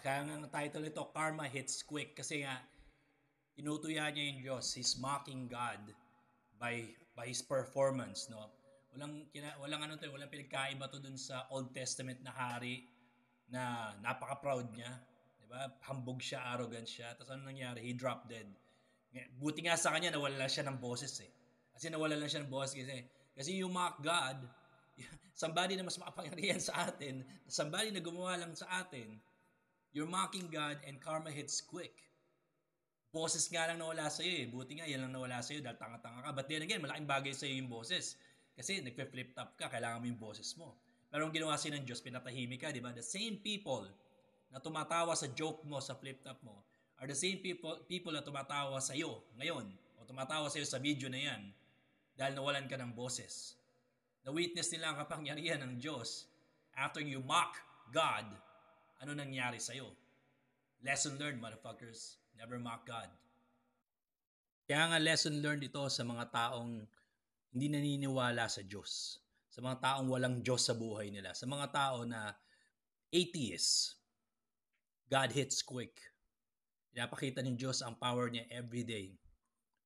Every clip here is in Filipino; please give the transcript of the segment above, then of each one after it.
Kaya nga ang title nito, Karma Hits Quick. Kasi nga, tinutuya niya yung Diyos. He's mocking God by his performance, no? Walang pinagkaiba to dun sa Old Testament na hari na napaka-proud niya, 'di ba? Hambog siya, arrogant siya. Tapos ano nangyari? He dropped dead. Buti nga sa kanya nawala lang siya ng boses eh. Kasi nawala lang siya ng boses kasi you mock God, somebody na mas makapangyarihan sa atin, somebody na gumawa lang sa atin, you're mocking God and karma hits quick. Boses nga lang nawala sa'yo eh. Buti nga yan lang nawala sa'yo dahil tanga-tanga ka. But then again, malaking bagay sa'yo yung boses. Kasi nagpe-flip top ka, kailangan mo yung boses mo. Pero ang ginawa sa'yo ng Diyos, pinatahimik ka, di ba? The same people na tumatawa sa joke mo, sa flip top mo, are the same people na tumatawa sa'yo ngayon, o tumatawa sa'yo sa video na yan, dahil nawalan ka ng boses. Na-witness nila ang kapangyarihan ng Diyos. After you mock God, ano nangyari sa'yo? Lesson learned, motherfuckers. Never mock God. Kaya nga lesson learned ito sa mga taong hindi naniniwala sa Diyos. Sa mga taong walang Diyos sa buhay nila. Sa mga tao na atheists. God hits quick. Pinapakita ng Diyos ang power niya every day.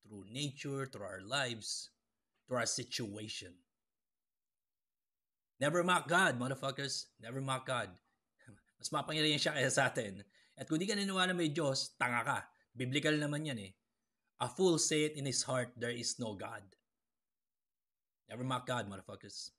Through nature, through our lives, through our situation. Never mock God, motherfuckers. Never mock God. Mas mapangyarihan siya kaysa sa atin. At kung di ka naniniwala may Diyos, tanga ka. Biblical naman yan eh. A fool saith in his heart, there is no God. Never mock God, motherfuckers.